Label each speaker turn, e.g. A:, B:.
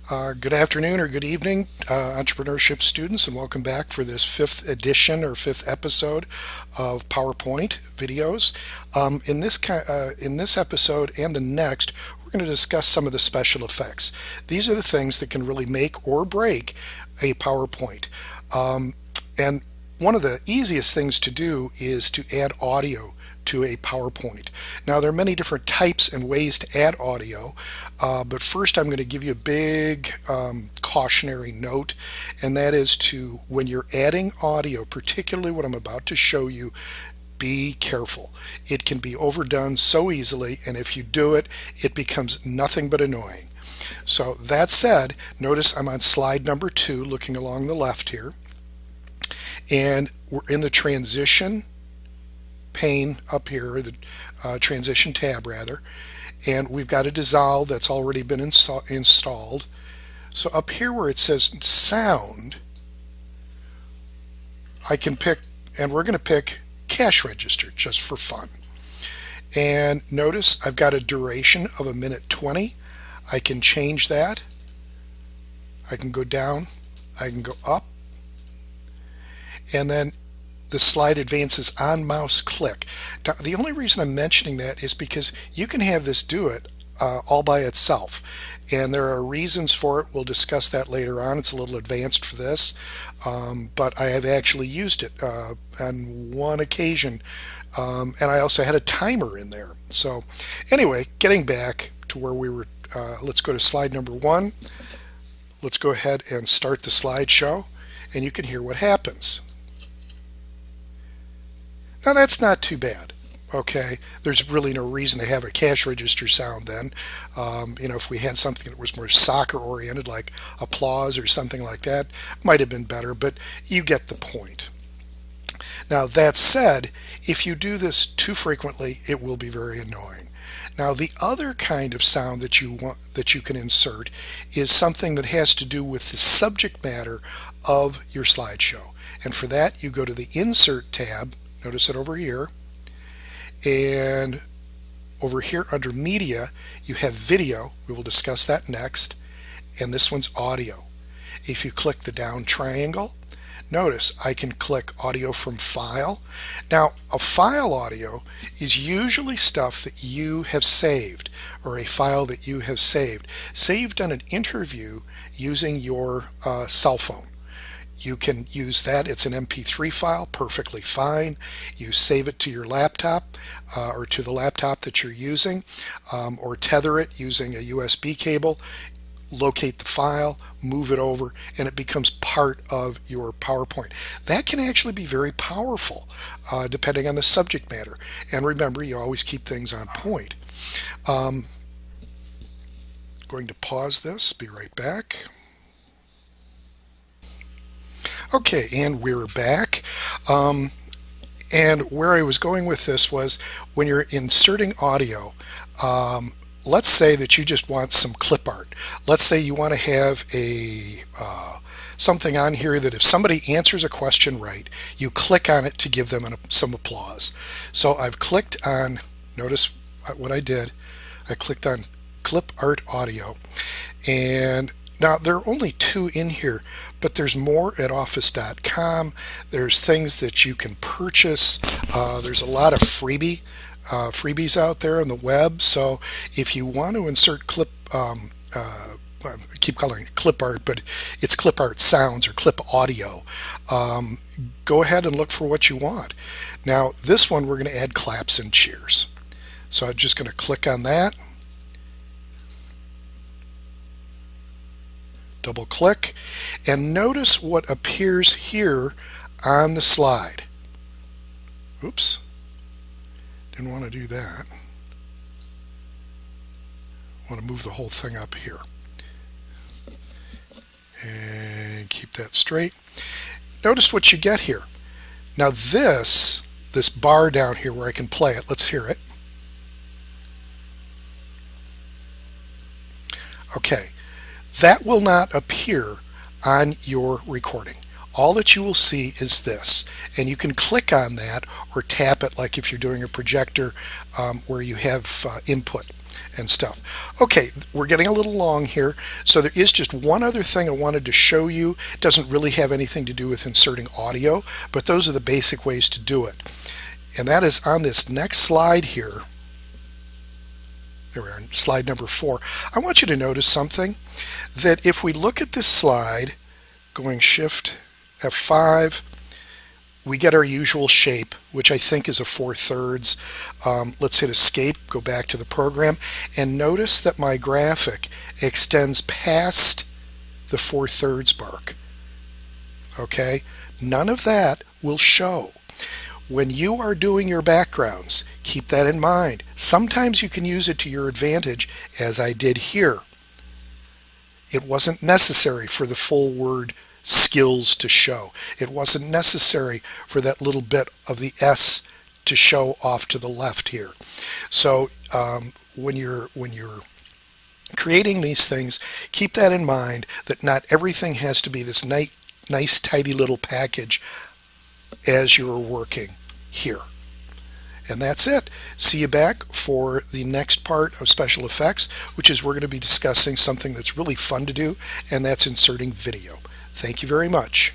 A: Good afternoon or good evening, entrepreneurship students, and welcome back for this fifth edition or fifth episode of PowerPoint videos. In this episode and the next, we're going to discuss some of the special effects. These are the things that can really make or break a PowerPoint. And one of the easiest things to do is to add audio to a PowerPoint. Now, there are many different types and ways to add audio, but first I'm going to give you a big cautionary note, and that is to, when you're adding audio, particularly what I'm about to show you, be careful. It can be overdone so easily, and if you do it, it becomes nothing but annoying. So that said, notice I'm on slide number 2, looking along the left here, and we're in the transition pane up here, or the transition tab rather, and we've got a dissolve that's already been installed. So up here where it says sound, I can pick, and we're going to pick cash register just for fun. And notice I've got a duration of 1:20. I can change that. I can go down, I can go up, and then the slide advances on mouse click. Now, the only reason I'm mentioning that is because you can have this do it all by itself, and there are reasons for it. We'll discuss that later on. It's a little advanced for this, but I have actually used it on one occasion, and I also had a timer in there. So anyway, getting back to where we were, let's go to slide number 1. Let's go ahead and start the slideshow, and you can hear what happens. Now that's not too bad. Okay, there's really no reason to have a cash register sound then. If we had something that was more soccer oriented, like applause or something like that, might have been better, but you get the point. Now that said, if you do this too frequently, it will be very annoying. Now the other kind of sound that you can insert is something that has to do with the subject matter of your slideshow. And for that, you go to the Insert tab. Notice it over here, and over here under Media you have Video. We will discuss that next, and this one's Audio. If you click the down triangle, notice I can click Audio from File. Now a file audio is usually stuff that you have saved, or a file that you have saved on an interview using your cell phone. You can use that. It's an MP3 file, perfectly fine. You save it to your laptop or to the laptop that you're using, or tether it using a USB cable, locate the file, move it over, and it becomes part of your PowerPoint. That can actually be very powerful depending on the subject matter. And remember, you always keep things on point. Going to pause this, be right back. Okay, and we're back. And where I was going with this was, when you're inserting audio, let's say that you just want some clip art. Let's say you want to have a something on here that if somebody answers a question right, you click on it to give them some applause. So I've clicked on, notice what I did, I clicked on Clip Art Audio, and now there are only 2 in here, but there's more at office.com. There's things that you can purchase. There's a lot of freebies out there on the web. So if you want to insert I keep calling it clip art, but it's clip art sounds or clip audio. Go ahead and look for what you want. Now this one, we're going to add claps and cheers. So I'm just going to click on that. Double click, and notice what appears here on the slide. Oops, didn't want to do that. I want to move the whole thing up here and keep that straight. Notice what you get here. Now this bar down here where I can play it, let's hear it. Okay. That will not appear on your recording. All that you will see is this, and you can click on that or tap it like if you're doing a projector where you have input. and stuff. Okay, we're getting a little long here, so there is just one other thing I wanted to show you. It doesn't really have anything to do with inserting audio, but those are the basic ways to do it. And that is on this next slide here. There we are, slide number 4. I want you to notice something, that if we look at this slide, going Shift F5, we get our usual shape, which I think is a 4/3. Let's hit Escape, go back to the program, and notice that my graphic extends past the 4/3 mark. Okay, none of that will show. When you are doing your backgrounds, keep that in mind. Sometimes you can use it to your advantage, as I did here. It wasn't necessary for the full word skills to show. It wasn't necessary for that little bit of the S to show off to the left here. So when you're creating these things, keep that in mind, that not everything has to be this nice tidy little package as you're working here. And that's it. See you back for the next part of special effects, which is we're going to be discussing something that's really fun to do, and that's inserting video. Thank you very much.